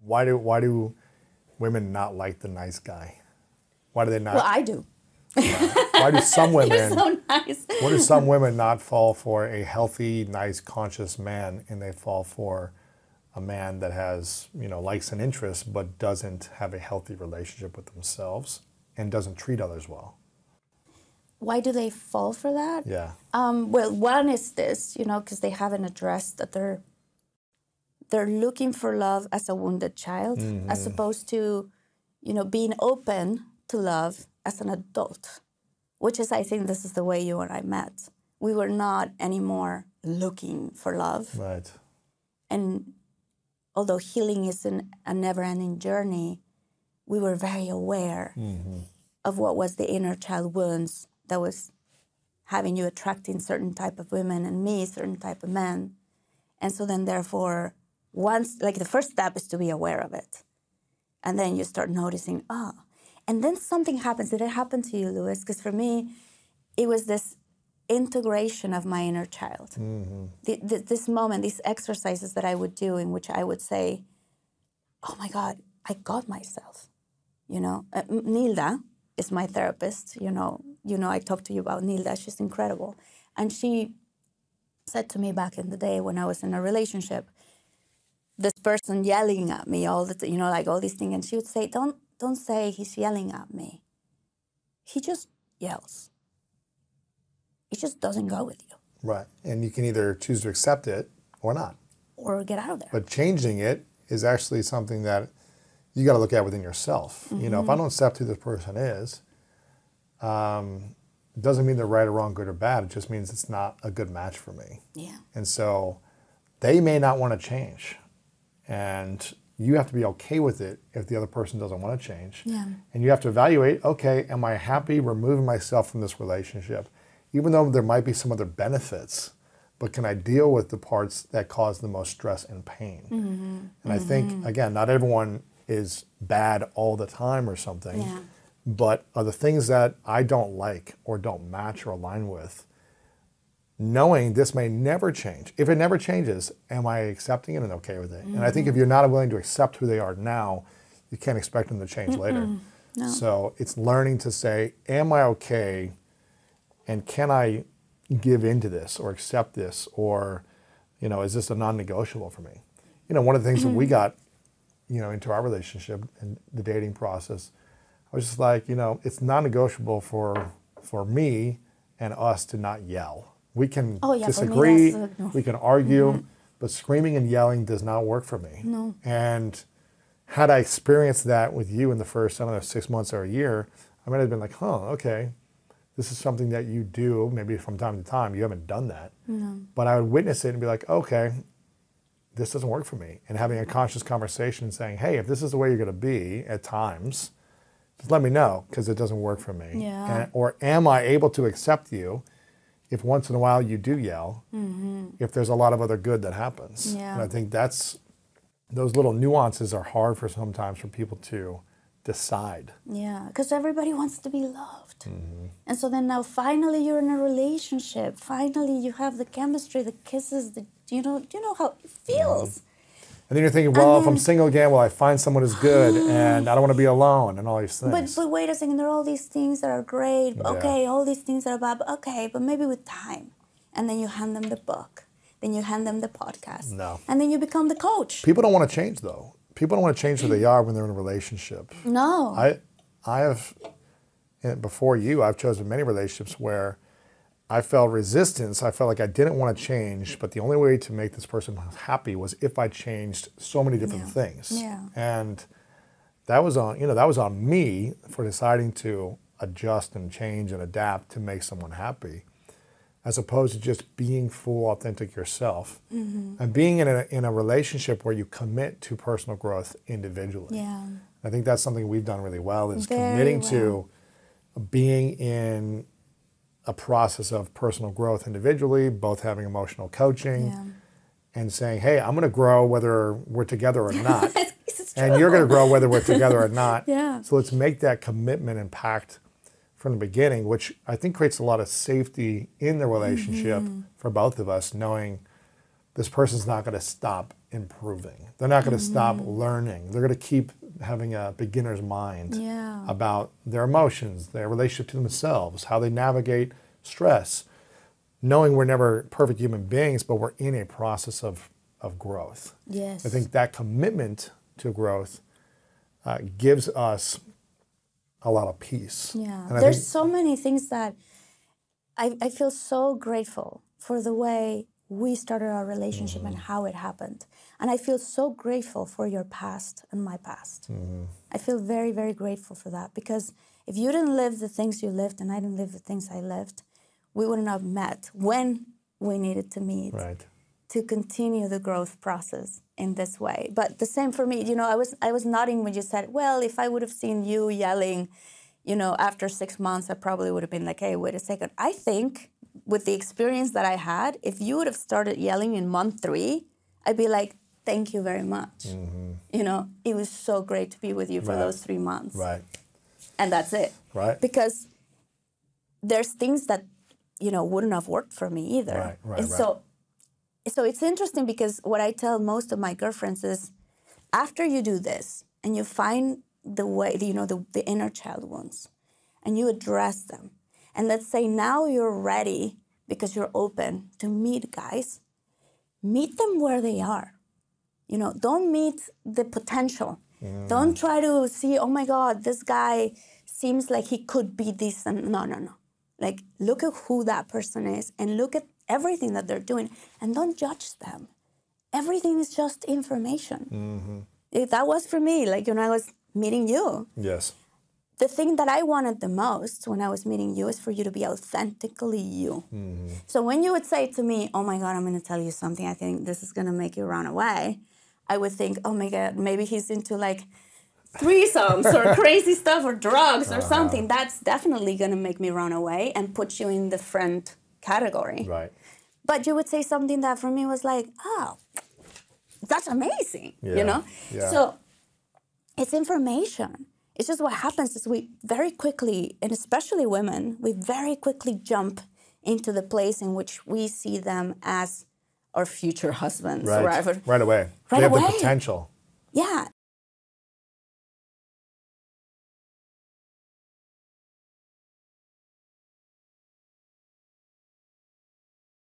Why do women not like the nice guy? Why do they not? Well, I do. Why do some women? You're so nice. Why do some women not fall for a healthy, nice, conscious man, and they fall for a man that has, likes and interests, but doesn't have a healthy relationship with themselves and doesn't treat others well? Why do they fall for that? Yeah. Well, one is this, because they haven't addressed that they're looking for love as a wounded child, as opposed to, being open to love as an adult, which is, I think this is the way you and I met. We were not anymore looking for love. Right. And although healing is a never-ending journey, we were very aware of what was the inner child wounds that was having you attracting certain type of women and me, certain type of men. And so then therefore, the first step is to be aware of it. And then you start noticing, and then something happens. Did it happen to you, Luis? Because for me, it was this integration of my inner child. This moment, these exercises that I would do in which I would say, oh my God, I got myself. Nilda is my therapist. I talked to you about Nilda. She's incredible. And she said to me back in the day when I was in a relationship, this person yelling at me all all these things. And she would say, don't say he's yelling at me. He just yells. It just doesn't go with you. Right. And you can either choose to accept it or not. Or get out of there. But changing it is actually something that you got to look at within yourself. If I don't accept who this person is, it doesn't mean they're right or wrong, good or bad. It just means it's not a good match for me. Yeah. And so they may not want to change. And you have to be okay with it if the other person doesn't want to change. Yeah. And you have to evaluate, okay, am I happy removing myself from this relationship? Even though there might be some other benefits, but can I deal with the parts that cause the most stress and pain? And I think, again, not everyone is bad all the time or something, but are the things that I don't like or don't match or align with, knowing this may never change. If it never changes, am I accepting it and okay with it? And I think if you're not willing to accept who they are now, you can't expect them to change later. No. So it's learning to say, am I okay? And can I give into this or accept this? Or, is this a non-negotiable for me? One of the things that we got, into our relationship and the dating process, I was just like, it's non-negotiable for me and us to not yell. We can disagree, we can argue, but screaming and yelling does not work for me. No. And had I experienced that with you in the first, 6 months or a year, I might have been like, okay. This is something that you do, maybe from time to time. You haven't done that. No. But I would witness it and be like, okay, this doesn't work for me. And having a conscious conversation and saying, hey, if this is the way you're going to be at times, just let me know because it doesn't work for me. Yeah. Or am I able to accept you if once in a while you do yell, if there's a lot of other good that happens? Yeah. And I think those little nuances are hard sometimes for people to decide. Yeah, because everybody wants to be loved. And so then now finally you're in a relationship. Finally you have the chemistry, the kisses, you know how it feels. And then you're thinking, well, if I'm single again, will I find someone who's good and I don't want to be alone and all these things. But wait a second, there are all these things that are great. Okay, all these things that are bad. But maybe with time. And then you hand them the book. Then you hand them the podcast. No. And then you become the coach. People don't want to change though. People don't want to change who they are when they're in a relationship. No. I have, before you, I've chosen many relationships where I felt resistance. I felt like I didn't want to change, but the only way to make this person happy was if I changed so many different things. Yeah. And that was on me for deciding to adjust and change and adapt to make someone happy, as opposed to just being full, authentic yourself and being in a relationship where you commit to personal growth individually. Yeah. I think that's something we've done really well, is committing to being in a process of personal growth individually, both having emotional coaching and saying, hey, I'm going to grow whether we're together or not. And you're going to grow whether we're together or not. So let's make that commitment and pact from the beginning, which I think creates a lot of safety in the relationship for both of us, knowing this person's not going to stop improving. They're not going to stop learning. They're going to keep having a beginner's mind about their emotions, their relationship to themselves, how they navigate stress, knowing we're never perfect human beings, but we're in a process of growth. Yes. I think that commitment to growth gives us a lot of peace. Yeah. And There's so many things that I feel so grateful for the way we started our relationship and how it happened. And I feel so grateful for your past and my past. I feel very, very grateful for that, because if you didn't live the things you lived and I didn't live the things I lived, we wouldn't have met when we needed to meet to continue the growth process in this way. But the same for me, you know, I was nodding when you said, well, if I would have seen you yelling, you know, after 6 months, I probably would have been like, hey, wait a second. I think with the experience that I had, if you would have started yelling in month 3, I'd be like, thank you very much. You know, it was so great to be with you for those 3 months. And that's it. Because there's things that, you know, wouldn't have worked for me either. So it's interesting, because what I tell most of my girlfriends is, after you do this and you find the way, you know, the inner child wounds, and you address them, and let's say now you're ready because you're open to meet guys, meet them where they are. You know, don't meet the potential. Don't try to see, oh my God, this guy seems like he could be this. And no. Like, look at who that person is and look at everything that they're doing, and don't judge them. Everything is just information. That was for me, like, when I was meeting you. The thing that I wanted the most when I was meeting you is for you to be authentically you. So when you would say to me, oh my God, I'm going to tell you something, I think this is going to make you run away, I would think, oh my God, maybe he's into like threesomes or crazy stuff or drugs or something. That's definitely going to make me run away and put you in the friend category. But you would say something that for me was like, oh, that's amazing, you know? So it's information. It's just what happens is we very quickly, and especially women, we very quickly jump into the place in which we see them as our future husbands. Right away. They have the potential. Yeah,